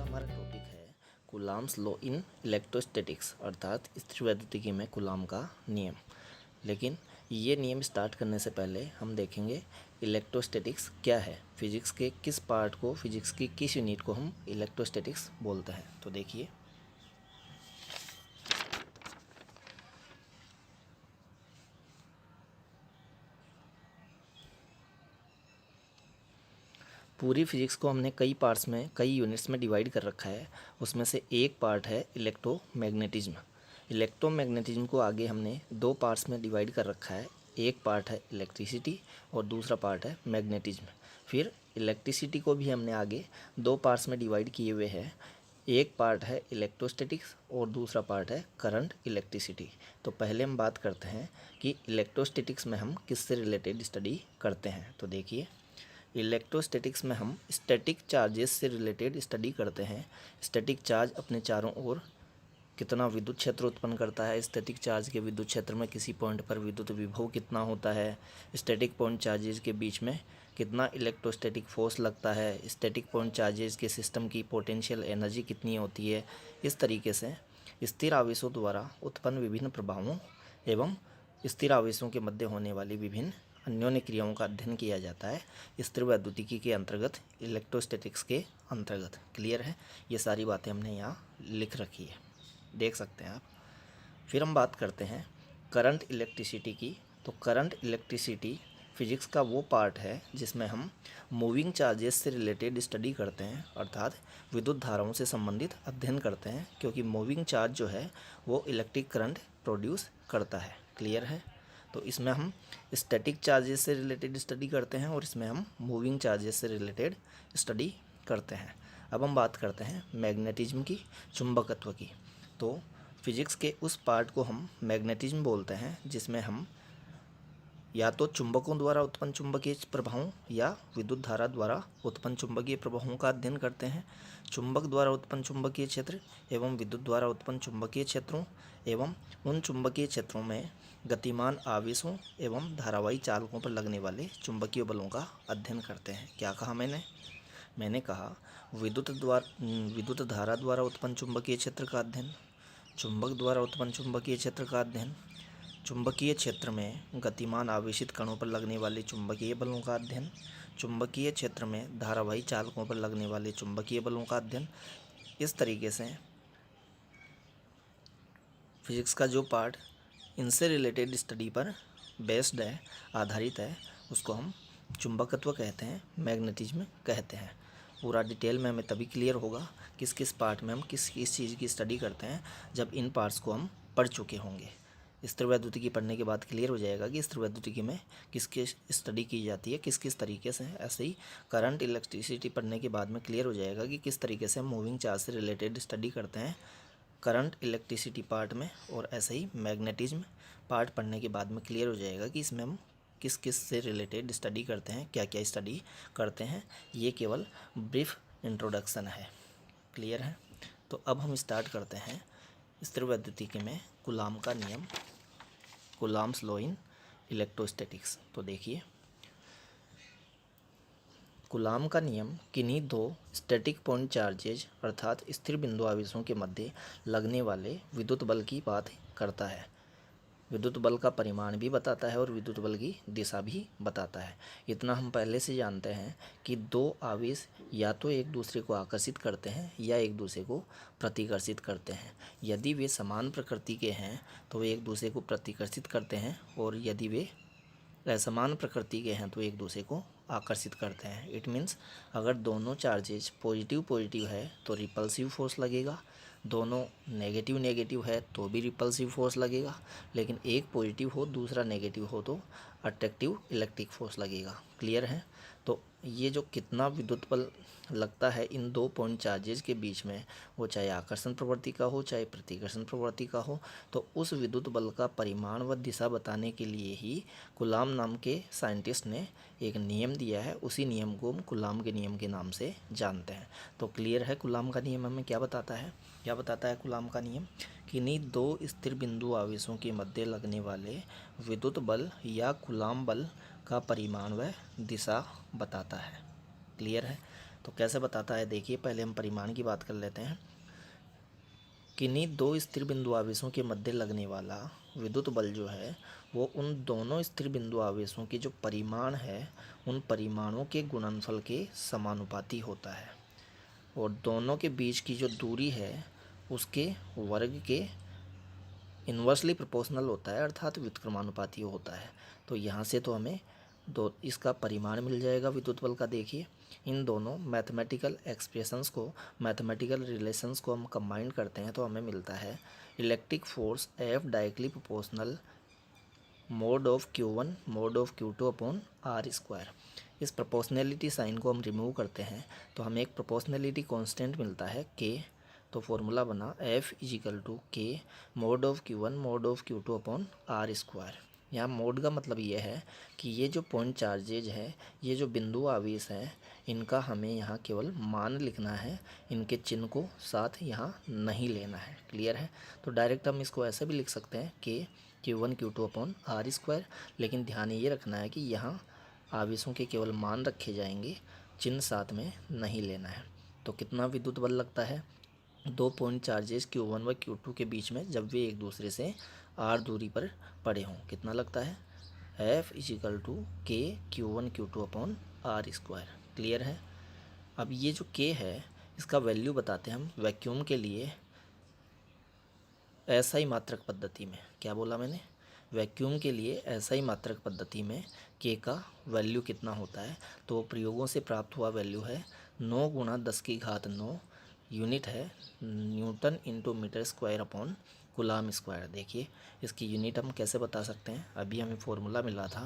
हमारा टॉपिक है coulombs law in electrostatics अर्थात स्थिरवैद्युतिकी में कूलाम का नियम। लेकिन ये नियम स्टार्ट करने से पहले हम देखेंगे इलेक्ट्रोस्टैटिक्स क्या है, फिजिक्स के किस पार्ट को, फिजिक्स की किस यूनिट को हम इलेक्ट्रोस्टैटिक्स बोलते हैं। तो देखिए, पूरी फिजिक्स को हमने कई पार्ट्स में, कई यूनिट्स में डिवाइड कर रखा है। उसमें से एक पार्ट है इलेक्ट्रोमैग्नेटिज्म। इलेक्ट्रोमैग्नेटिज्म को आगे हमने दो पार्ट्स में डिवाइड कर रखा है। एक पार्ट है इलेक्ट्रिसिटी और दूसरा पार्ट है मैग्नेटिज्म। फिर इलेक्ट्रिसिटी को भी हमने आगे दो पार्ट्स में डिवाइड किए हुए हैं। एक पार्ट है इलेक्ट्रोस्टैटिक्स और दूसरा पार्ट है करंट इलेक्ट्रिसिटी। तो पहले हम बात करते हैं कि इलेक्ट्रोस्टैटिक्स में हम किससे रिलेटेड स्टडी करते हैं। तो देखिए, इलेक्ट्रोस्टैटिक्स में हम स्टैटिक चार्जेस से रिलेटेड स्टडी करते हैं। स्टैटिक चार्ज अपने चारों ओर कितना विद्युत क्षेत्र उत्पन्न करता है, स्टैटिक चार्ज के विद्युत क्षेत्र में किसी पॉइंट पर विद्युत विभव कितना होता है, स्टैटिक पॉइंट चार्जेस के बीच में कितना इलेक्ट्रोस्टैटिक फोर्स लगता है, स्टैटिक पॉइंट चार्जेस के सिस्टम की पोटेंशियल एनर्जी कितनी होती है। इस तरीके से स्थिर आवेशों द्वारा उत्पन्न विभिन्न प्रभावों एवं स्थिर आवेशों के मध्य होने वाली विभिन्न अन्योन्य क्रियाओं का अध्ययन किया जाता है स्थिरवैद्युतिकी के अंतर्गत, इलेक्ट्रोस्टैटिक्स के अंतर्गत। क्लियर है, ये सारी बातें हमने यहाँ लिख रखी है, देख सकते हैं आप। फिर हम बात करते हैं करंट इलेक्ट्रिसिटी की। तो करंट इलेक्ट्रिसिटी फिजिक्स का वो पार्ट है जिसमें हम मूविंग चार्जेस से रिलेटेड स्टडी करते हैं, अर्थात विद्युत धाराओं से संबंधित अध्ययन करते हैं, क्योंकि मूविंग चार्ज जो है वो इलेक्ट्रिक करंट प्रोड्यूस करता है। क्लियर है, तो इसमें हम स्टैटिक चार्जेस से रिलेटेड स्टडी करते हैं और इसमें हम मूविंग चार्जेस से रिलेटेड स्टडी करते हैं। अब हम बात करते हैं मैग्नेटिज्म की, चुंबकत्व की। तो फिजिक्स के उस पार्ट को हम मैग्नेटिज्म बोलते हैं जिसमें हम या तो चुंबकों द्वारा उत्पन्न चुंबकीय प्रभावों या विद्युत धारा द्वारा उत्पन्न चुंबकीय प्रभावों का अध्ययन करते हैं। चुंबक द्वारा उत्पन्न चुंबकीय क्षेत्र एवं विद्युत द्वारा उत्पन्न चुंबकीय क्षेत्रों एवं उन चुंबकीय क्षेत्रों में गतिमान आवेशों एवं धारावाही चालकों पर लगने वाले चुंबकीय बलों का अध्ययन करते हैं। क्या कहा मैंने कहा विद्युत धारा द्वारा उत्पन्न चुंबकीय क्षेत्र का अध्ययन, चुंबक द्वारा उत्पन्न चुंबकीय क्षेत्र का अध्ययन, चुंबकीय क्षेत्र में गतिमान आवेशित कणों पर लगने वाले चुंबकीय बलों का अध्ययन, चुंबकीय क्षेत्र में धारावाही चालकों पर लगने वाले चुंबकीय बलों का अध्ययन। इस तरीके से फिजिक्स का जो पार्ट इनसे रिलेटेड स्टडी पर बेस्ड है, आधारित है, उसको हम चुंबकत्व कहते हैं, मैग्नेटिज्म कहते हैं। पूरा डिटेल में हमें तभी क्लियर होगा किस किस पार्ट में हम किस किस चीज़ की स्टडी करते हैं, जब इन पार्ट्स को हम पढ़ चुके होंगे। स्थिरवैद्युतिकी पढ़ने के बाद क्लियर हो जाएगा कि स्थिरवैद्युतिकी में किस किस स्टडी की जाती है, किस किस तरीके से। ऐसे ही करंट इलेक्ट्रिसिटी पढ़ने के बाद में क्लियर हो जाएगा कि किस तरीके से हम मूविंग चार्ज से रिलेटेड स्टडी करते हैं करंट इलेक्ट्रिसिटी पार्ट में। और ऐसे ही मैग्नेटिज्म पार्ट पढ़ने के बाद में क्लियर हो जाएगा कि इसमें हम किस किस से रिलेटेड स्टडी करते हैं, क्या क्या स्टडी करते हैं। ये केवल ब्रीफ इंट्रोडक्शन है। क्लियर है, तो अब हम स्टार्ट करते हैं स्थिरवैद्युतिकी में कूलाम का नियम, कूलाम्स लॉ इन इलेक्ट्रोस्टैटिक्स। तो देखिए, कूलाम का नियम किन्हीं दो स्टैटिक पॉइंट चार्जेज अर्थात स्थिर बिंदु आवेशों के मध्य लगने वाले विद्युत बल की बात करता है। विद्युत बल का परिमाण भी बताता है और विद्युत बल की दिशा भी बताता है। इतना हम पहले से जानते हैं कि दो आवेश या तो एक दूसरे को आकर्षित करते हैं या एक दूसरे को प्रतिकर्षित करते हैं। यदि वे समान प्रकृति के हैं तो वे एक दूसरे को प्रतिकर्षित करते हैं, और यदि वे असमान प्रकृति के हैं तो एक दूसरे को आकर्षित करते हैं। इट मीन्स अगर दोनों चार्जेज पॉजिटिव पॉजिटिव है तो रिपल्सिव फोर्स लगेगा, दोनों नेगेटिव नेगेटिव है तो भी रिपल्सिव फोर्स लगेगा, लेकिन एक पॉजिटिव हो दूसरा नेगेटिव हो तो अट्रैक्टिव इलेक्ट्रिक फोर्स लगेगा। क्लियर है, तो ये जो कितना विद्युत बल लगता है इन दो पॉइंट चार्जेज के बीच में, वो चाहे आकर्षण प्रवृत्ति का हो चाहे प्रतिकर्षण प्रवृत्ति का हो, तो उस विद्युत बल का परिमाण व दिशा बताने के लिए ही कूलाम नाम के साइंटिस्ट ने एक नियम दिया है। उसी नियम को हम कूलाम के नियम के नाम से जानते हैं। तो क्लियर है, कूलाम का नियम हमें क्या बताता है? क्या बताता है कूलाम का नियम? किन्हीं दो स्थिर बिंदु आवेशों के मध्य लगने वाले विद्युत बल या कूलाम बल का परिमाण व दिशा बताता है। क्लियर है, तो कैसे बताता है देखिए, पहले हम परिमाण की बात कर लेते हैं। किन्हीं दो स्थिर बिंदु आवेशों के मध्य लगने वाला विद्युत बल जो है वो उन दोनों स्थिर बिंदु आवेशों के जो परिमाण है उन परिमाणों के गुणनफल के समानुपाती होता है, और दोनों के बीच की जो दूरी है उसके वर्ग के इन्वर्सली प्रोपोर्शनल होता है, अर्थात व्युत्क्रमानुपाती होता है। तो यहाँ से तो हमें दो इसका परिमाण मिल जाएगा विद्युत बल का। देखिए, इन दोनों मैथमेटिकल एक्सप्रेशंस को, मैथमेटिकल रिलेशंस को हम कंबाइन करते हैं तो हमें मिलता है electric force F directly proportional mod of Q1 mod of Q2 upon R square. इस प्रोपोर्शनैलिटी साइन को हम रिमूव करते हैं तो हमें एक प्रोपोर्शनैलिटी कांस्टेंट मिलता है K। तो फॉर्मूला बना F equal to K mod of Q1 mod of Q2 upon R square. यहाँ मोड का मतलब ये है कि ये जो पॉइंट चार्जेज है, ये जो बिंदु आवेश हैं, इनका हमें यहाँ केवल मान लिखना है, इनके चिन्ह को साथ यहाँ नहीं लेना है। क्लियर है? तो डायरेक्ट हम इसको ऐसे भी लिख सकते हैं कि Q1 Q2 upon R square, लेकिन ध्यान ये रखना है कि यहाँ आवेशों के केवल मान रखे जाएंगे, चिन्ह साथ में नहीं लेना है। तो कितना विद्युत बल लगता है दो पॉइंट चार्जेस Q1 व Q2 के बीच में जब वे एक दूसरे से r दूरी पर पड़े हों? कितना लगता है? F equal to K Q1 Q2 upon R square. Clear है? अब ये जो K है इसका वैल्यू बताते हैं हम वैक्यूम के लिए एसआई मात्रक पद्धति में। क्या बोला मैंने? वैक्यूम के लिए एसआई मात्रक पद्धति में K का वैल्यू कितना होता है? तो प्रयोगों से प्राप्त हुआ वैल्यू है 9 गुणा 10 की घात 9, यूनिट है newton into metre square upon coulomb square. देखिए, इसकी यूनिट हम कैसे बता सकते हैं? अभी हमें फॉर्मूला मिला था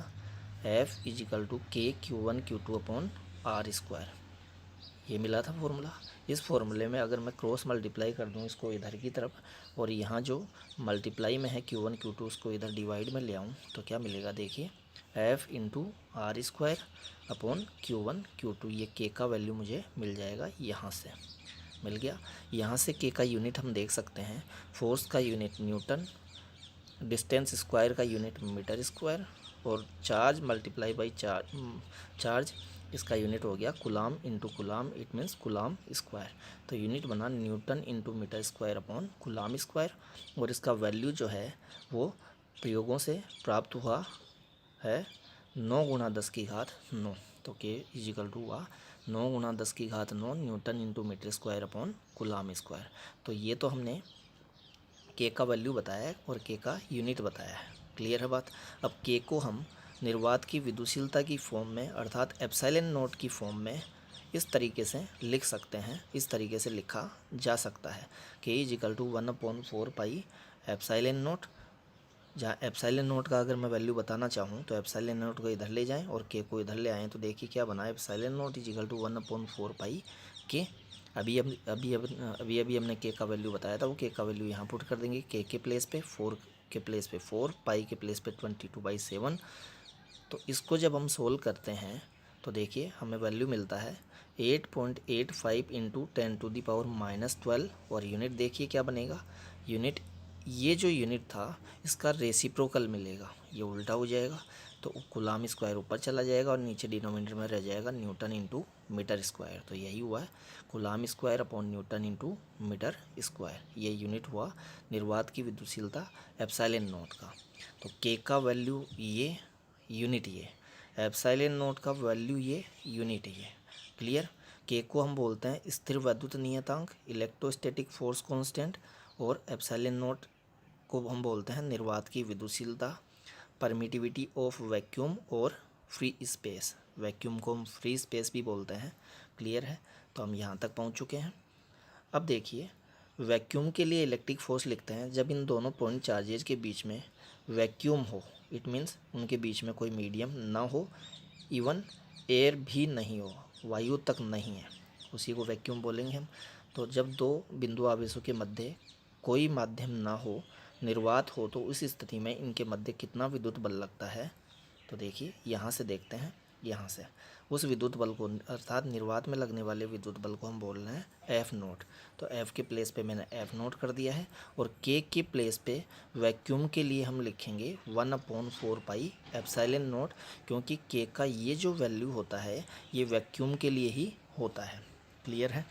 F equal to K Q1 Q2 upon R square, ये मिला था फॉर्मूला। इस फॉर्मूले में अगर मैं क्रॉस मल्टीप्लाई कर दूं इसको इधर की तरफ, और यहाँ जो मल्टीप्लाई में है Q1 Q2 उसको इधर डिवाइड में ले आऊँ तो क्या मिलेगा? देखिए, F into R square upon Q1 Q2, ये K का वैल्यू मुझे मिल जाएगा। यहाँ से मिल गया। यहाँ से K का यूनिट हम देख सकते हैं, फोर्स का यूनिट न्यूटन, डिस्टेंस स्क्वायर का यूनिट मीटर स्क्वायर, और चार्ज मल्टीप्लाई बाई चार्ज इसका यूनिट हो गया coulomb into coulomb, it means coulomb square. तो यूनिट बना newton into metre square upon coulomb square, और इसका वैल्यू जो है वो प्रयोगों से प्राप्त हुआ है 9 गुणा 10 की घात 9। तो K इजिकल टू हुआ 9 गुणा 10 की घात 9 newton into metre square upon coulomb square. तो ये तो हमने K का वैल्यू बताया है और K का यूनिट बताया है। क्लियर है बात? अब K को हम निर्वात की विद्युशीलता की फॉर्म में, अर्थात एप्सिलॉन नॉट की फॉर्म में इस तरीके से लिख सकते हैं, इस तरीके से लिखा जा सकता है K equal to 1/4 pi epsilon naught, जहाँ एप्सिलॉन नॉट का अगर मैं वैल्यू बताना चाहूँ तो एप्सिलॉन नॉट को इधर ले जाएं और K को इधर ले आएँ, तो देखिए क्या बना, epsilon naught equal to 1/4 pi K। अभी हमने K का वैल्यू बताया था, वो K का वैल्यू यहाँ पुट कर देंगे, K के प्लेस पे 4 के प्लेस पे 4, पाई के प्लेस पे 22/7। तो इसको जब हम सोल्व करते हैं तो देखिए हमें वैल्यू मिलता है 8.85 इंटू 10⁻⁻12, और यूनिट देखिए क्या बनेगा, यूनिट ये जो यूनिट था इसका रेसिप्रोकल मिलेगा, ये उल्टा हो जाएगा, तो कूलाम स्क्वायर ऊपर चला जाएगा और नीचे डिनोमिनेटर में रह जाएगा न्यूटन इंटू मीटर स्क्वायर। तो यही हुआ है coulomb square upon newton into metre square, ये यूनिट हुआ निर्वात की विद्युशीलता एप्सिलॉन नॉट का। तो K का वैल्यू ये, यूनिट ये, एप्सिलॉन नॉट का वैल्यू ये, यूनिट ये। क्लियर? K को हम बोलते हैं स्थिर वैद्युत नियतांक, इलेक्ट्रोस्टैटिक फोर्स कांस्टेंट, और एप्सिलॉन नॉट को हम बोलते हैं निर्वात की विद्युशीलता, परमिटिविटी ऑफ वैक्यूम और फ्री स्पेस। वैक्यूम को हम फ्री स्पेस भी बोलते हैं। क्लियर है? तो हम यहाँ तक पहुँच चुके हैं। अब देखिए, वैक्यूम के लिए इलेक्ट्रिक फोर्स लिखते हैं जब इन दोनों पॉइंट चार्जेज के बीच में वैक्यूम हो, इट मीन्स उनके बीच में कोई मीडियम ना हो, इवन एयर भी नहीं हो, वायु तक नहीं है, उसी को वैक्यूम बोलेंगे हम। तो जब दो बिंदु आवेशों के मध्य कोई माध्यम ना हो, निर्वात हो, तो उस स्थिति में इनके मध्य कितना विद्युत बल लगता है? तो देखिए यहाँ से देखते हैं, यहाँ से उस विद्युत बल को, अर्थात निर्वात में लगने वाले विद्युत बल को हम बोल रहे हैं F नोट। तो F के प्लेस पे मैंने F नोट कर दिया है, और K के प्लेस पे वैक्यूम के लिए हम लिखेंगे 1/4 पाई एप्सिलॉन नोट, क्योंकि K का ये जो वैल्यू होता है ये वैक्यूम के लिए ही होता है। क्लियर है।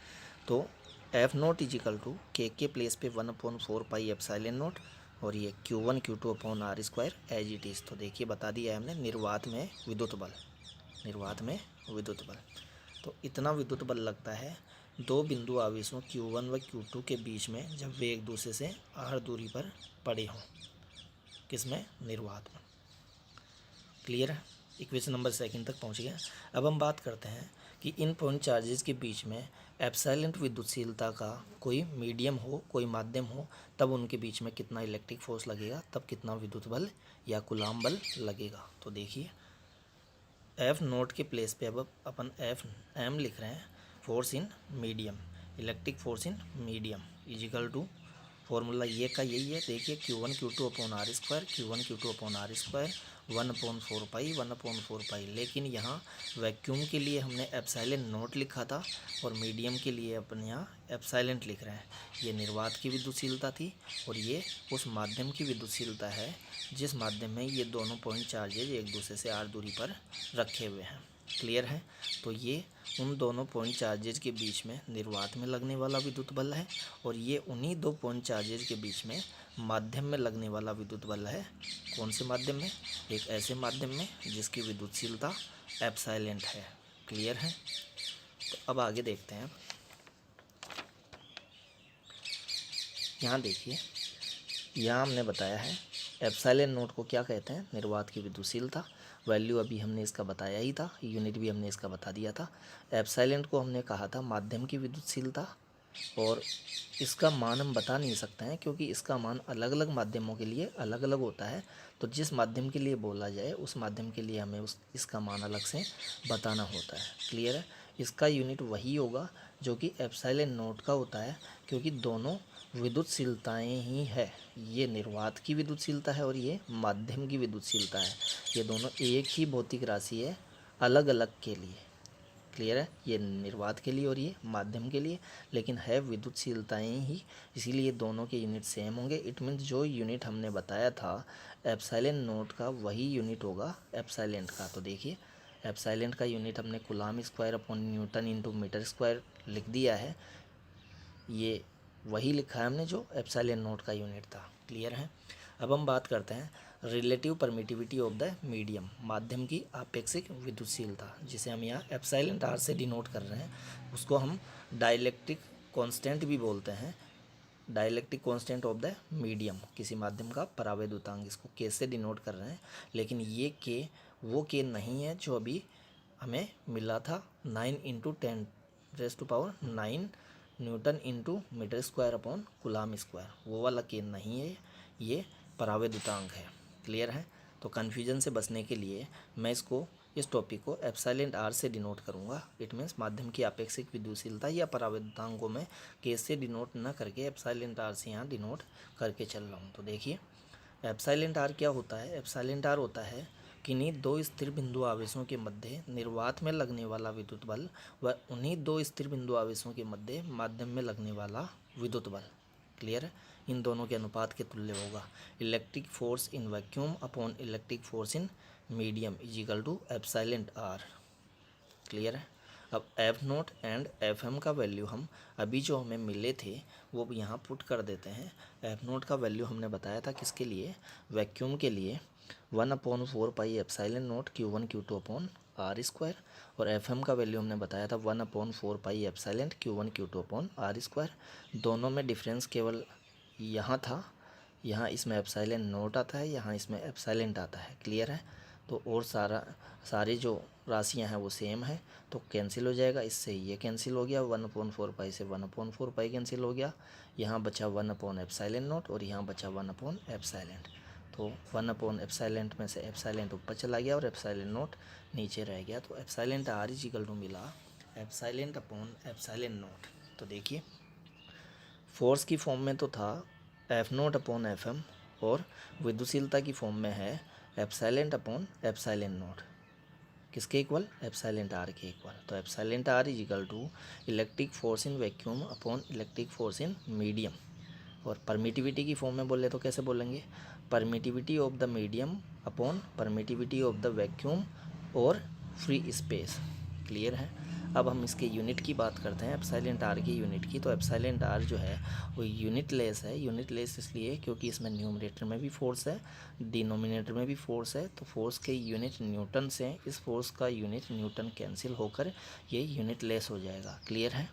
तो F naught is equal to के प्लेस पे 1/4 पाई एप्सिलॉन नोट और ये Q1 Q2 upon R square as it is. तो देखिए बता दिया है हमने निर्वात में विद्युत बल, निर्वात में विद्युत बल। तो इतना विद्युत बल लगता है दो बिंदु आवेशों Q1 व Q2 के बीच में जब वे एक दूसरे से r दूरी पर पड़े हों। किसमें? निर्वात में। क्लियर है। इक्वेशन नंबर 2 तक पहुंच गए। अब हम बात करते हैं कि इन पॉइंट चार्जेस के बीच में एप्सिलॉन विद्युतशीलता का कोई मीडियम हो, कोई माध्यम हो, तब उनके बीच में कितना इलेक्ट्रिक फोर्स लगेगा, तब कितना विद्युत बल या कूलाम बल लगेगा। तो देखिए एफ नोट के प्लेस पे अब अपन एफ एम लिख रहे हैं, force in medium, electric force in medium equal to formula ये का यही है। देखिए Q1 Q2 upon R square, Q1 Q2 upon R square 1/4 pi 1/4 pi. लेकिन यहाँ वैक्यूम के लिए हमने एप्सिलॉन नोट लिखा था और मीडियम के लिए अपन यहाँ एप्सिलॉन लिख रहे हैं। ये निर्वात की विद्युतशीलता थी और ये उस माध्यम की विद्युतशीलता है जिस माध्यम में ये दोनों पॉइंट चार्जेज एक दूसरे से r दूरी पर रखे हुए हैं। क्लियर है। तो ये उन दोनों पॉइंट चार्जेज के बीच में निर्वात में लगने वाला विद्युत बल है और ये उन्हीं दो पॉइंट चार्जेज के बीच में माध्यम में लगने वाला विद्युत बल है। कौन से माध्यम में? एक ऐसे माध्यम में जिसकी विद्युतशीलता एप्सिलॉन है। क्लियर है। तो अब आगे देखते हैं। यहाँ देखिए, यहाँ हमने बताया है एप्सिलॉन नोट को क्या कहते हैं? निर्वात की विद्युतशीलता। वैल्यू अभी हमने इसका बताया ही था, यूनिट भी हमने इसका बता दिया था। एप्सिलॉन को हमने कहा था माध्यम की विद्युतशीलता और इसका मान हम बता नहीं सकते हैं क्योंकि इसका मान अलग अलग माध्यमों के लिए अलग अलग होता है। तो जिस माध्यम के लिए बोला जाए उस माध्यम के लिए हमें इसका मान अलग से बताना होता है। क्लियर है। इसका यूनिट वही होगा जो कि एप्सिलॉन नोट का होता है क्योंकि दोनों विद्युतशीलताएं ही है। ये निर्वात की विद्युतशीलता है और ये माध्यम की विद्युतशीलता है। ये दोनों एक ही भौतिक राशि है अलग अलग के लिए। क्लियर है। ये निर्वात के लिए और ये माध्यम के लिए, लेकिन है विद्युतशीलताएं ही, इसीलिए दोनों के यूनिट सेम होंगे। इट मीन्स जो यूनिट हमने बताया था एप्सिलॉन नोट का वही यूनिट होगा एप्सिलॉन का। तो देखिए एप्सिलॉन का यूनिट हमने coulomb square upon newton into metre square लिख दिया है। ये वही लिखा है हमने जो एप्सिलॉन नोट का यूनिट था। क्लियर है। अब हम बात करते हैं relative permittivity of the medium, माध्यम की आपेक्षिक विद्युतशीलता, जिसे हम यहाँ एप्सिलॉन r से डिनोट कर रहे हैं। उसको हम डाइलेक्ट्रिक कांस्टेंट भी बोलते हैं। Dielectric constant of the medium, किसी माध्यम का परावैद्युतांक, इसको के से डिनोट कर रहे हैं। लेकिन ये के वो के नहीं है जो अभी हमें मिला था 9×10⁹ newton into metre square upon coulomb square, वो वाला के नहीं है, ये परावैद्युतांक है। क्लियर है। तो कन्फ्यूजन से बचने के लिए मैं इस टॉपिक को एप्सिलॉन r से डिनोट करूँगा। इट मीन्स माध्यम की आपेक्षिक विद्युतशीलता या परावैद्युतांक को मैं के से डिनोट न करके एप्सिलॉन r से यहाँ डिनोट करके चल रहा हूँ। तो देखिए एप्सिलॉन r क्या होता है? एप्सिलॉन r होता है किन्हीं दो स्थिर बिंदु आवेशों के मध्य निर्वात में लगने वाला विद्युत बल व उन्हीं दो स्थिर बिंदु आवेशों के मध्य माध्यम में लगने वाला विद्युत बल। क्लियर है। इन दोनों के अनुपात के तुल्य होगा। Electric force in vacuum upon electric force in medium equal to epsilon r। Clear है। अब F naught and F M का वैल्यू हम अभी जो हमें मिले थे वो यहाँ पुट कर देते हैं। एफ नोट का वैल्यू हमने बताया था किसके लिए? वैक्यूम के लिए 1/4 pi epsilon naught Q1 Q2 upon R square, और एफ एम का वैल्यू हमने बताया था 1/4 pi epsilon Q1 Q2 upon R square. दोनों में डिफरेंस केवल यहाँ था, यहाँ इसमें एप्सिलॉन नोट आता है, यहाँ इसमें एप्सिलॉन आता है। क्लियर है। तो और सारी जो राशियाँ हैं वो सेम है, तो कैंसिल हो जाएगा। इससे ये कैंसिल हो गया, 1/4 पाई से 1/4 पाई कैंसिल हो गया। यहाँ बचा 1/एप्सिलॉन नोट और यहाँ बचा 1/एप्सिलॉन। तो 1/एप्सिलॉन में से एप्सिलॉन ऊपर चला गया और एप्सिलॉन नोट नीचे रह गया। तो एप्सिलॉन r इक्वल टू मिला एप्सिलॉन अपॉन एप्सिलॉन नोट। तो देखिए फोर्स की फॉर्म में तो था F naught upon F M और विद्युतशीलता की फॉर्म में है एप्सिलॉन अपॉन एप्सिलॉन नोट। किसके इक्वल? एप्सिलॉन r के इक्वल। तो epsilon r equal to electric force in vacuum upon electric force in medium. और परमिटिविटी की फॉर्म में बोले तो कैसे बोलेंगे? Permittivity of the medium upon permittivity of the vacuum और फ्री स्पेस। क्लियर है। अब हम इसके यूनिट की बात करते हैं, एप्सिलॉन आर की यूनिट की। तो एप्सिलॉन आर जो है वो यूनिट लेस है। यूनिट लेस इसलिए क्योंकि इसमें न्यूमरेटर में भी फोर्स है, डिनोमिनेटर में भी फोर्स है। तो फोर्स के यूनिट न्यूटन से इस फोर्स का यूनिट न्यूटन कैंसिल होकर ये यूनिट लेस हो जाएगा। क्लियर है?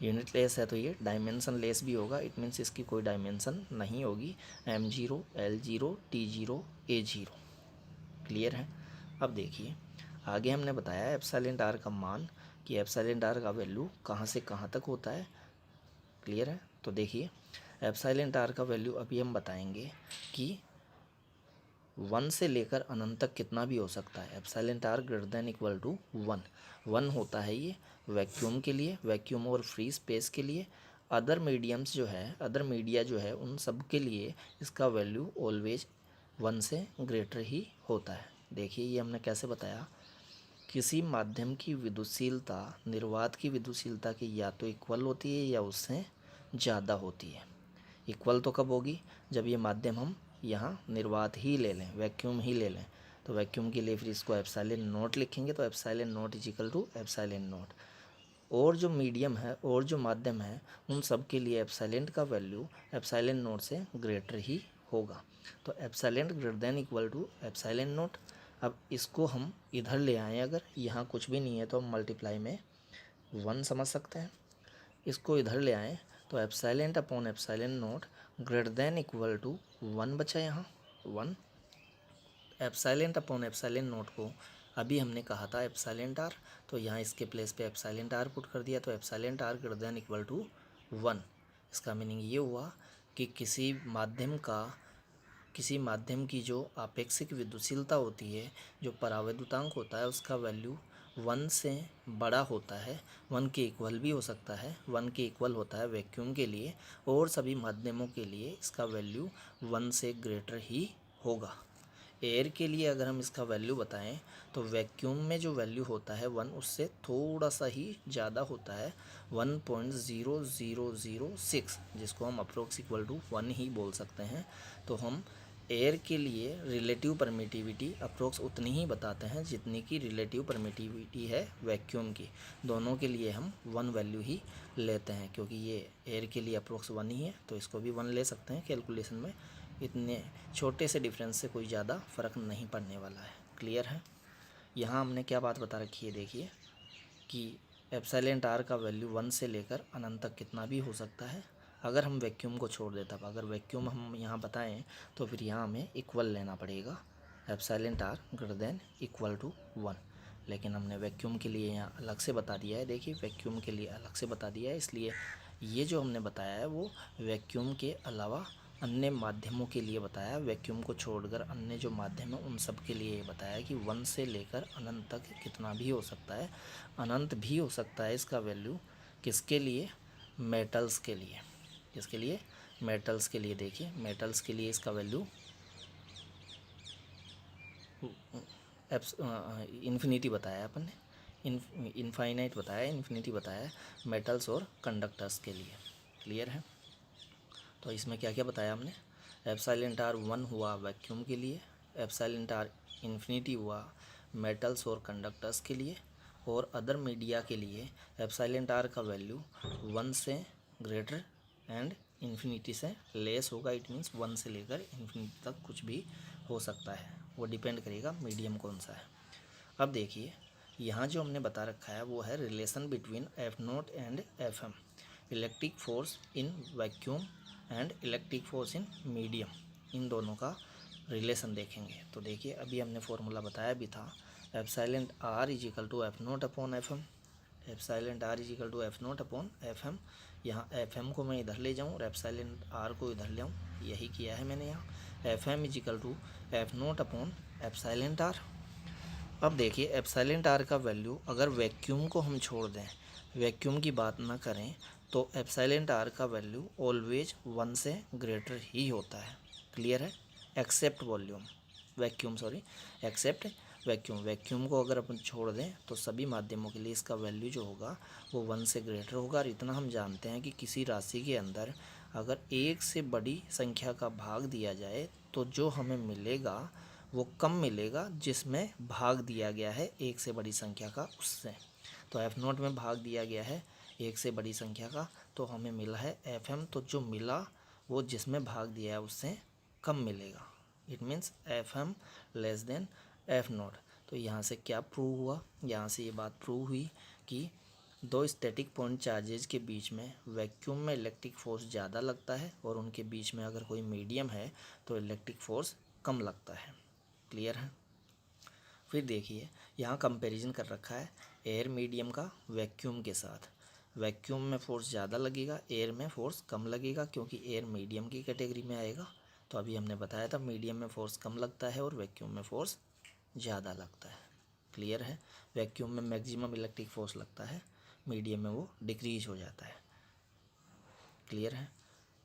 यूनिट लेस है तो ये डायमेंशन लेस भी होगा। इट मीन्स इसकी कोई डायमेंशन नहीं होगी। M0, L0, T0, A0। Clear है? अब देखिए आगे हमने बताया एप्सिलॉन आर का मान कि एप्सिलॉन आर का वैल्यू कहाँ से कहाँ तक होता है। क्लियर है? तो देखिए एप्सिलॉन आर का वैल्यू अभी हम बताएंगे कि 1 से लेकर अनंत तक कितना भी हो सकता है। Epsilon R greater than equal to 1 होता है ये वैक्यूम के लिए, वैक्यूम और फ्री स्पेस के लिए। अदर मीडियम्स जो है, अदर मीडिया जो है, उन सब के लिए इसका वैल्यू ऑलवेज 1 से ग्रेटर ही होता है। देखिए ये हमने कैसे बताया, किसी माध्यम की विद्युतशीलता निर्वात की विद्युतशीलता की या तो इक्वल होती है या उससे ज़्यादा होती है। इक्वल तो कब होगी, जब ये माध्यम हम यहाँ निर्वात ही ले लें, वैक्यूम ही ले लें। तो वैक्यूम के लिए फिर इसको एप्सिलॉन नॉट लिखेंगे, तो epsilon naught is equal to epsilon naught. और जो मीडियम है और जो माध्यम है उन सब के लिए एप्सिलॉन का वैल्यू एप्सिलॉन नॉट से ग्रेटर ही होगा। तो epsilon greater than equal to epsilon naught. अब इसको हम इधर ले आएँ, अगर यहाँ कुछ भी नहीं है तो हम मल्टीप्लाई में 1 समझ सकते हैं। इसको इधर ले आएँ तो epsilon upon epsilon naught greater than equal to 1 बचा यहाँ 1। एप्सिलॉन अपॉन एप्सिलॉन नॉट को अभी हमने कहा था एप्सिलॉन आर, तो यहाँ इसके प्लेस पे एप्सिलॉन आर पुट कर दिया, तो epsilon R greater than equal to 1। इसका मीनिंग ये हुआ कि किसी माध्यम की जो आपेक्षिक विद्युतशीलता होती है, जो परावैद्युतांक होता है, उसका वैल्यू 1 से बड़ा होता है, 1 के इक्वल भी हो सकता है, 1 के इक्वल होता है वैक्यूम के लिए, और सभी माध्यमों के लिए इसका वैल्यू 1 से ग्रेटर ही होगा। एयर के लिए अगर हम इसका वैल्यू बताएं तो वैक्यूम में जो वैल्यू होता है 1 उससे थोड़ा सा ही ज़्यादा होता है, 1.0006, जिसको हम अप्रोक्स इक्वल टू 1 ही बोल सकते हैं। तो हम एयर के लिए रिलेटिव परमिटिविटी अप्रोक्स उतनी ही बताते हैं जितनी की रिलेटिव परमिटिविटी है वैक्यूम की। दोनों के लिए हम 1 वैल्यू ही लेते हैं, क्योंकि ये एयर के लिए अप्रोक्स 1 ही है, तो इसको भी 1 ले सकते हैं कैलकुलेशन में। इतने छोटे से डिफरेंस से कोई ज़्यादा फ़र्क नहीं पड़ने वाला है। क्लियर है? यहाँ हमने क्या बात बता रखी है, देखिए कि एप्सिलॉन आर का वैल्यू 1 से लेकर अनंत तक कितना भी हो सकता है, अगर हम वैक्यूम को छोड़ दें तब। अगर वैक्यूम हम यहाँ बताएं तो फिर यहाँ हमें इक्वल लेना पड़ेगा, epsilon R greater than equal to 1। लेकिन हमने वैक्यूम के लिए यहाँ अलग से बता दिया है। देखिए वैक्यूम के लिए अलग से बता दिया है, इसलिए ये जो हमने बताया है वो वैक्यूम के अलावा अन्य माध्यमों के लिए बताया। वैक्यूम को छोड़कर अन्य जो माध्यम है उन सब के लिए ये बताया कि 1 से लेकर अनंत तक कितना भी हो सकता है, अनंत भी हो सकता है इसका वैल्यू। किसके लिए? मेटल्स के लिए। किसके लिए? मेटल्स के लिए। देखिए मेटल्स के लिए इसका वैल्यू इन्फिनिटी बताया अपन ने, इनफाइनाइट बताया, इन्फिनिटी बताया मेटल्स और कंडक्टर्स के लिए। क्लियर है? तो इसमें क्या क्या बताया हमने, एप्सिलॉन आर 1 हुआ वैक्यूम के लिए, एप्सिलॉन आर इन्फिनिटी हुआ मेटल्स और कंडक्टर्स के लिए, और अदर मीडिया के लिए एप्सिलॉन आर का वैल्यू 1 से ग्रेटर एंड इन्फिनिटी से लेस होगा। इट मीन्स 1 से लेकर इन्फिनिटी तक कुछ भी हो सकता है, वो डिपेंड करेगा मीडियम कौन सा है। अब देखिए यहाँ जो हमने बता रखा है वो है relation between F0 and FM, electric force in vacuum and electric force in medium, इन दोनों का रिलेशन देखेंगे। तो देखिए अभी हमने फॉर्मूला बताया भी था, epsilon R is equal to F0 upon FM, epsilon R is equal to F0 upon FM। यहाँ FM को मैं इधर ले जाऊँ और एप्सिलॉन आर को इधर ले आऊँ, यही किया है मैंने यहाँ। FM is equal to F0 upon epsilon R. अब देखिए एप्सिलॉन आर का वैल्यू अगर वैक्यूम को हम छोड़ दें, वैक्यूम की बात ना करें, तो एप्सिलॉन आर का वैल्यू ऑलवेज 1 से ग्रेटर ही होता है। क्लियर है? Accept accept vacuum. वैक्यूम को अगर अपन छोड़ दें तो सभी माध्यमों के लिए इसका वैल्यू जो होगा वो 1 से ग्रेटर होगा। और इतना हम जानते हैं कि किसी राशि के अंदर अगर 1 से बड़ी संख्या का भाग दिया जाए तो जो हमें मिलेगा वो कम मिलेगा जिसमें भाग दिया गया है 1 से बड़ी संख्या का उससे। तो एफ नोट में भाग दिया गया है एक से बड़ी संख्या का, तो हमें मिला है एफ एम। तो जो मिला वो जिसमें भाग दिया है उससे कम मिलेगा। It means F M less than F naught. तो यहाँ से क्या प्रूव हुआ, यहाँ से ये बात प्रूव हुई कि दो स्टैटिक पॉइंट चार्जेज के बीच में वैक्यूम में इलेक्ट्रिक फोर्स ज़्यादा लगता है और उनके बीच में अगर कोई मीडियम है तो इलेक्ट्रिक फोर्स कम लगता है। क्लियर है। फिर देखिए यहाँ कंपैरिजन कर रखा है एयर मीडियम का वैक्यूम के साथ। वैक्यूम में फोर्स ज़्यादा लगेगा, एयर में फोर्स कम लगेगा, क्योंकि एयर मीडियम की कैटेगरी में आएगा। तो अभी हमने बताया था मीडियम में फोर्स कम लगता है और वैक्यूम में फोर्स ज़्यादा लगता है। क्लियर है। वैक्यूम में मैक्सिमम इलेक्ट्रिक फोर्स लगता है, मीडियम में वो डिक्रीज हो जाता है। क्लियर है।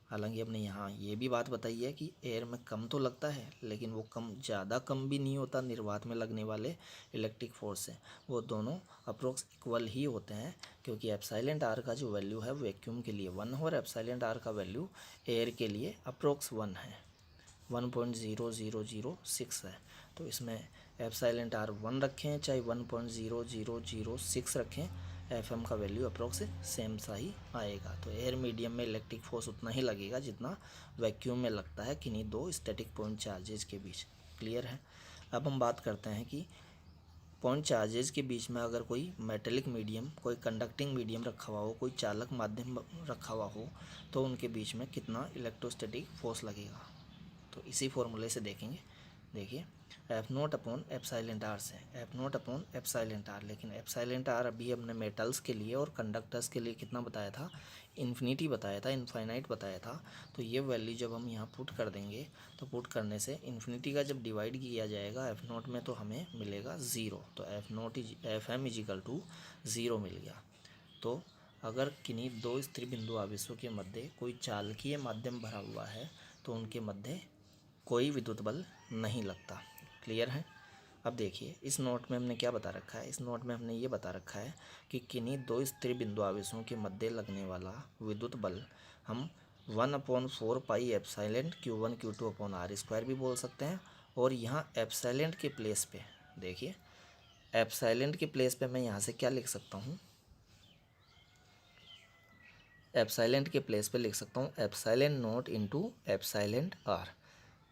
हालांकि हमने यहाँ ये भी बात बताई है कि एयर में कम तो लगता है, लेकिन वो कम ज़्यादा कम भी नहीं होता। निर्वात में लगने वाले इलेक्ट्रिक फोर्स से वो दोनों अप्रोक्स इक्वल ही होते हैं, क्योंकि एप्सिलॉन आर का जो वैल्यू है वैक्यूम के लिए 1 है और एप्सिलॉन आर का वैल्यू एयर के लिए अप्रोक्स 1 है, 1.0006 है। तो इसमें एप्सिलॉन आर 1 रखें चाहे 1.0006 रखें, एफ एम का वैल्यू अप्रोक्स सेम सा ही आएगा। तो एयर मीडियम में इलेक्ट्रिक फोर्स उतना ही लगेगा जितना वैक्यूम में लगता है किन्हीं दो स्टैटिक पॉइंट चार्जेज के बीच। क्लियर है। अब हम बात करते हैं कि पॉइंट चार्जेज के बीच में अगर कोई मेटेलिक मीडियम, कोई कंडक्टिंग मीडियम रखा हुआ हो, कोई चालक माध्यम रखा हुआ हो, तो उनके बीच में कितना इलेक्ट्रोस्टैटिक फोर्स लगेगा। तो इसी फॉर्मूले से देखेंगे। देखिए F naught upon epsilon R से, F naught upon epsilon R. लेकिन एप्सिलॉन आर अभी हमने मेटल्स के लिए और कंडक्टर्स के लिए कितना बताया था, इन्फिनिटी बताया था, इनफाइनाइट बताया था। तो ये वैल्यू जब हम यहाँ पुट कर देंगे तो पुट करने से इन्फिनिटी का जब डिवाइड किया जाएगा एफ नोट में तो हमें मिलेगा 0। तो एफ एम इजिकल टू 0 मिल गया। तो अगर किन्हीं दो स्थिर बिंदु आवेशों के मध्य कोई चालकीय माध्यम भरा हुआ है तो उनके मध्य कोई विद्युत बल नहीं लगता। क्लियर है। अब देखिए इस नोट में हमने क्या बता रखा है, इस नोट में हमने ये बता रखा है कि किन्हीं दो स्थिर बिंदु आवेशों के मध्य लगने वाला विद्युत बल हम 1/4 pi epsilon Q1 Q2 upon R square भी बोल सकते हैं। और यहाँ एप्सिलॉन के प्लेस पे देखिए, एप्सिलॉन के प्लेस पे मैं यहाँ से क्या लिख सकता हूँ, एप्सिलॉन के प्लेस पे लिख सकता हूँ epsilon naught into epsilon R,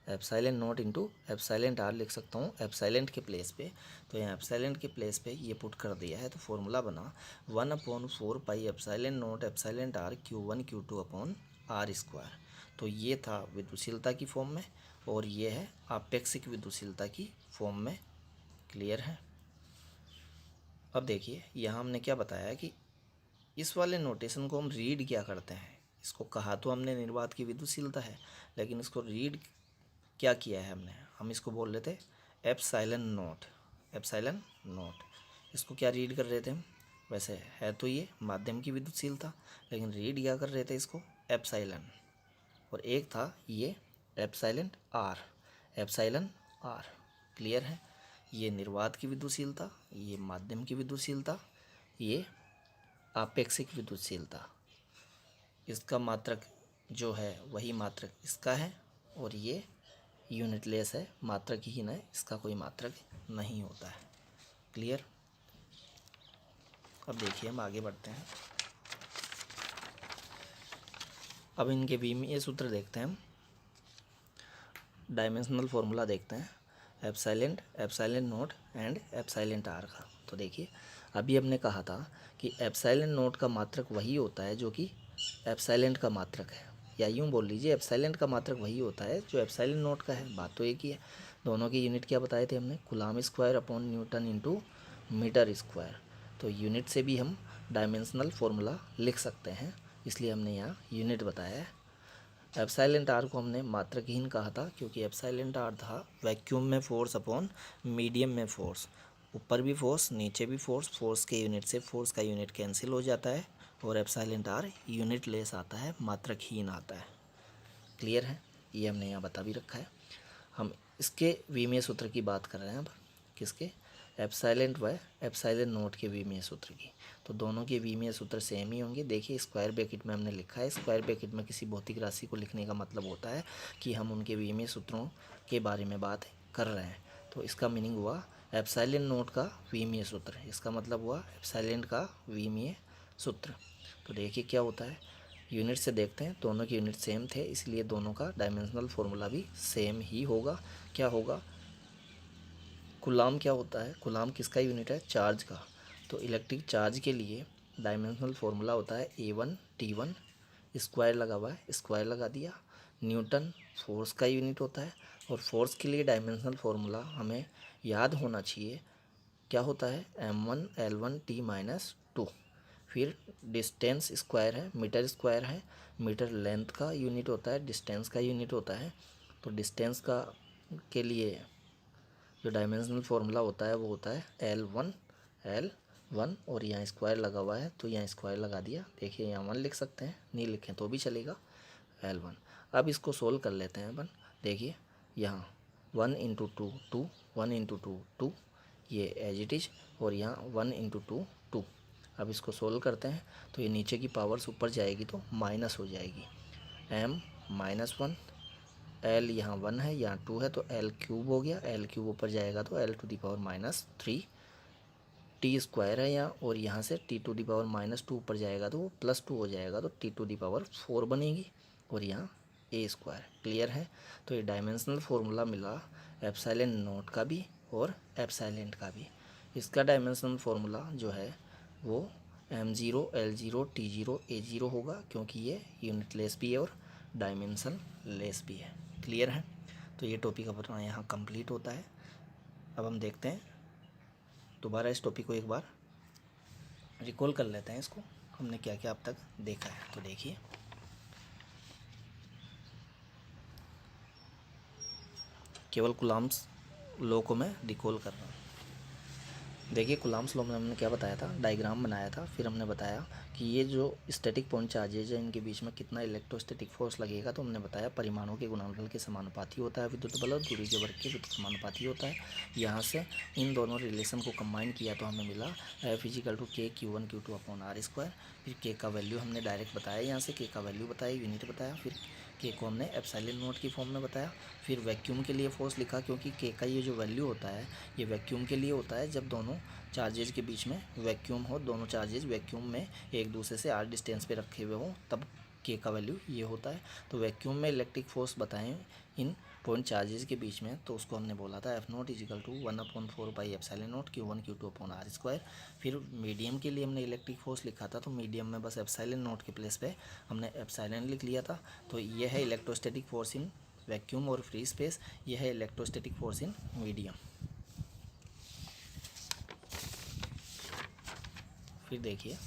epsilon naught into epsilon R लिख सकता हूँ एप्सिलॉन के प्लेस पे। तो यहाँ एप्सिलॉन के प्लेस पे ये पुट कर दिया है, तो फॉर्मूला बना 1/4 pi epsilon naught epsilon R Q1 Q2 upon R square. तो ये था विद्युशीलता की फॉर्म में और ये है आपेक्षिक विद्युशीलता की फॉर्म में। क्लियर है। अब देखिए यहाँ हमने क्या बताया कि इस वाले नोटेशन को हम रीड क्या करते हैं, इसको कहा तो हमने निर्वात की विद्युशीलता है, लेकिन इसको रीड क्या किया है हमने, हम इसको बोल रहे थे एप्सिलॉन नोट, एप्सिलॉन नोट। इसको क्या रीड कर रहे थे हम, वैसे है तो ये माध्यम की विद्युशीलता, लेकिन रीड क्या कर रहे थे इसको एप्सिलॉन। और एक था ये epsilon R, epsilon R. Clear है। ये निर्वात की विद्युशीलता, ये माध्यम की विद्युशीलता, ये आपेक्षिक विद्युशीलता। इसका मात्रक जो है वही मात्रक इसका है और ये यूनिटलेस है, मात्रक ही न, इसका कोई मात्रक नहीं होता है। क्लियर। अब देखिए हम आगे बढ़ते हैं। अब इनके विमीय सूत्र देखते हैं हम, डायमेंशनल फॉर्मूला देखते हैं epsilon naught and epsilon R का। तो देखिए अभी हमने कहा था कि एप्सिलॉन नोट का मात्रक वही होता है जो कि एप्सिलॉन का मात्रक है, या यूँ बोल लीजिए एप्सिलॉन का मात्रक वही होता है जो एप्सिलॉन नोट का है। बात तो एक ही है। दोनों की यूनिट क्या बताए थे हमने, coulomb square upon newton into metre square. तो यूनिट से भी हम डायमेंशनल फॉर्मूला लिख सकते हैं, इसलिए हमने यहाँ यूनिट बताया है। एप्सिलॉन आर को हमने मात्रकहीन कहा था क्योंकि एप्सिलॉन आर था वैक्यूम में फोर्स अपॉन मीडियम में फोर्स, ऊपर भी फोर्स नीचे भी फोर्स, फोर्स के यूनिट से फोर्स का यूनिट कैंसिल हो जाता है और एप्सिलॉन आर यूनिट लेस आता है, मात्रकहीन आता है। क्लियर है। ये हमने यहाँ बता भी रखा है। हम इसके विमीय सूत्र की बात कर रहे हैं अब, किसके, एप्सिलॉन व एप्सिलॉन नोट के विमीय सूत्र की। तो दोनों के विमीय सूत्र सेम ही होंगे। देखिए स्क्वायर ब्रैकेट में हमने लिखा है, स्क्वायर ब्रैकेट में किसी भौतिक राशि को लिखने का मतलब होता है कि हम उनके विमीय सूत्रों के बारे में बात कर रहे हैं। तो इसका मीनिंग हुआ एप्सिलॉन नोट का विमीय सूत्र, इसका मतलब हुआ एप्सिलॉन का विमीय सूत्र। तो देखिए क्या होता है, यूनिट से देखते हैं, दोनों के यूनिट सेम थे इसलिए दोनों का डायमेंशनल फार्मूला भी सेम ही होगा। क्या होगा, कूलाम क्या होता है, कूलाम किसका यूनिट है, चार्ज का। तो इलेक्ट्रिक चार्ज के लिए डायमेंशनल फार्मूला होता है A1T1, स्क्वायर लगा हुआ है, स्क्वायर लगा दिया। न्यूटन फोर्स का यूनिट होता है, और फोर्स के लिए डायमेंशनल फार्मूला हमें याद होना चाहिए, क्या होता है, M1L1T-2। फिर डिस्टेंस स्क्वायर है, मीटर स्क्वायर है, मीटर लेंथ का यूनिट होता है, डिस्टेंस का यूनिट होता है। तो डिस्टेंस का के लिए जो डायमेंशनल फार्मूला होता है वो होता है L1 और यहाँ स्क्वायर लगा हुआ है तो यहाँ स्क्वायर लगा दिया। देखिए यहाँ 1 लिख सकते हैं, नहीं लिखें तो भी चलेगा, L1। अब इसको सोल्व कर लेते हैं अपन। देखिए यहाँ 1 × 2 2, 1 × 2 2, ये एज इट इज, और यहाँ 1 × 2 2। अब इसको सोल्व करते हैं तो ये नीचे की पावर्स ऊपर जाएगी तो माइनस हो जाएगी, M-1, L यहाँ 1 है, यहाँ 2 है तो L³ हो गया, L³ ऊपर जाएगा तो L⁻³ T स्क्वायर है यहाँ, और यहाँ से T⁻² ऊपर जाएगा तो वो +2 हो जाएगा तो T⁴ बनेगी, और यहाँ A स्क्वायर। क्लियर है। तो ये डायमेंशनल फार्मूला मिला एप्सिलॉन नोट का भी और एप्सिलॉन का भी। इसका डायमेंशनल फार्मूला जो है वो M0 L0 T0 A0 होगा, क्योंकि ये यूनिट लेस भी है और डायमेंशन लेस भी है। क्लियर है। तो ये टॉपिक अपना यहाँ कंप्लीट होता है। अब हम देखते हैं दोबारा इस टॉपिक को एक बार रिकॉल कर लेते हैं, इसको हमने क्या क्या अब तक देखा है। तो देखिए केवल कूलॉम्स लॉ को मैं रिकॉल कर रहा हूँ। देखिए कूलॉम्स लॉ में हमने क्या बताया था, डायग्राम बनाया था, फिर हमने बताया कि ये जो स्टैटिक पॉइंट चार्जेज है इनके बीच में कितना इलेक्ट्रोस्टैटिक फोर्स लगेगा। तो हमने बताया परिमाणों के गुणनफल के समानुपाती होता है विद्युत बल, और दूरी के वर्ग के विद्युत समानुपाती होता है। यहाँ से इन दोनों रिलेशन को कंबाइन किया तो हमें मिला F = K/Q1Q2/R²। फिर के का वैल्यू हमने डायरेक्ट बताया, यहाँ से के का वैल्यू बताया, यूनिट बताया। फिर के को हमने एप्सिलॉन नोट की फॉर्म में बताया। फिर वैक्यूम के लिए फोर्स लिखा, क्योंकि के का ये जो वैल्यू होता है ये वैक्यूम के लिए होता है जब दोनों चार्जेज के बीच में वैक्यूम हो, दोनों चार्जेज वैक्यूम में एक दूसरे से r डिस्टेंस पे रखे हुए हों, तब के का वैल्यू ये होता है। तो वैक्यूम में इलेक्ट्रिक फोर्स बताएं इन पॉइंट चार्जेज के बीच में, तो उसको हमने बोला था F0 = 1/4πε0 Q1 Q2/R²। फिर मीडियम के लिए हमने इलेक्ट्रिक फोर्स लिखा था, तो मीडियम में बस एप्सिलॉन नोट के प्लेस पे हमने एप्सिलॉन लिख लिया था। तो यह है इलेक्ट्रोस्टैटिक फोर्स इन वैक्यूम और फ्री स्पेस, यह है इलेक्ट्रोस्टैटिक फोर्स इन मीडियम। फिर देखिए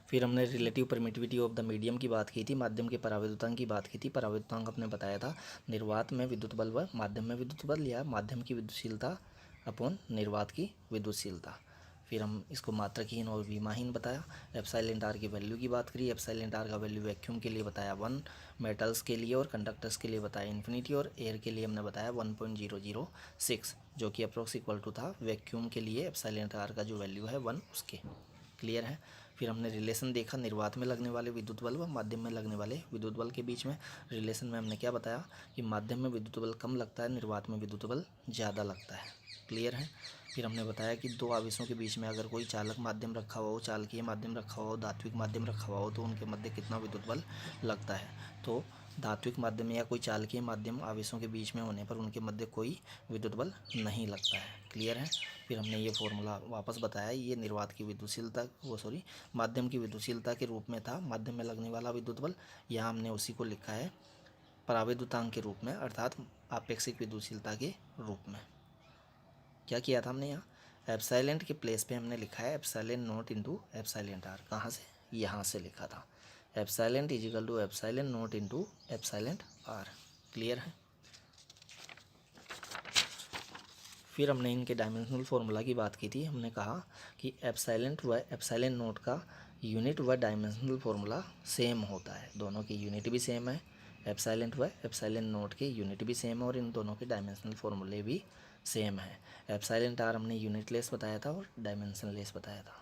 फिर हमने relative permittivity of the medium की बात की थी, माध्यम के परावैद्युतांक की बात की थी। परावैद्युतांक हमने बताया था निर्वात में विद्युत बल व माध्यम में विद्युत बल, या माध्यम की विद्युतशीलता अपॉन निर्वात की विद्युतशीलता। फिर हम इसको मात्रकहीन और विमाहीन बताया। एप्सिलॉन आर की वैल्यू की बात करी, एप्सिलॉन आर का वैल्यू वैक्यूम के लिए बताया 1, मेटल्स के लिए और कंडक्टर्स के लिए बताया इन्फिनिटी, और एयर के लिए हमने बताया 1.006, जो कि अप्रोक्स इक्वल टू था वैक्यूम के लिए एप्सिलॉन आर का जो वैल्यू है 1 उसके। क्लियर है। फिर हमने रिलेशन देखा निर्वात में लगने वाले विद्युत बल व माध्यम में लगने वाले विद्युत बल के बीच में। रिलेशन में हमने क्या बताया कि माध्यम में विद्युत बल कम लगता है, निर्वात में विद्युत बल ज़्यादा लगता है। क्लियर है। फिर हमने बताया कि दो आवेशों के बीच में अगर कोई चालक माध्यम रखा हुआ हो, चालकीय माध्यम रखा हुआ हो, धात्विक माध्यम रखा हुआ हो, तो उनके मध्य कितना विद्युत बल लगता है। तो धात्विक माध्यम या कोई चालकीय माध्यम आवेशों के बीच में होने पर उनके मध्य कोई विद्युत बल नहीं लगता है। क्लियर है। फिर हमने ये फॉर्मूला वापस बताया, ये निर्वात की विद्युतशीलता माध्यम की विद्युतशीलता के रूप में था, माध्यम में लगने वाला विद्युत बल। यहाँ हमने उसी को लिखा है परावैद्युतांक के रूप में, अर्थात आपेक्षिक विद्युतशीलता के रूप में। क्या किया था हमने यहाँ एप्सिलॉन के प्लेस पे हमने लिखा है epsilon naught into epsilon R. कहाँ से, यहाँ से लिखा था epsilon = epsilon naught into epsilon R. Clear है। फिर हमने इनके डायमेंशनल फार्मूला की बात की थी। हमने कहा कि एप्सिलॉन व एप्सिलॉन नोट का यूनिट व डायमेंशनल फार्मूला सेम होता है, दोनों की यूनिट भी सेम है। एप्सिलॉन व एप्सिलॉन नोट के यूनिट भी सेम है और इन दोनों के डायमेंशनल फार्मूले भी सेम है। एप्सिलॉन आर हमने यूनिट लेस बताया था और डायमेंशन लेस बताया था।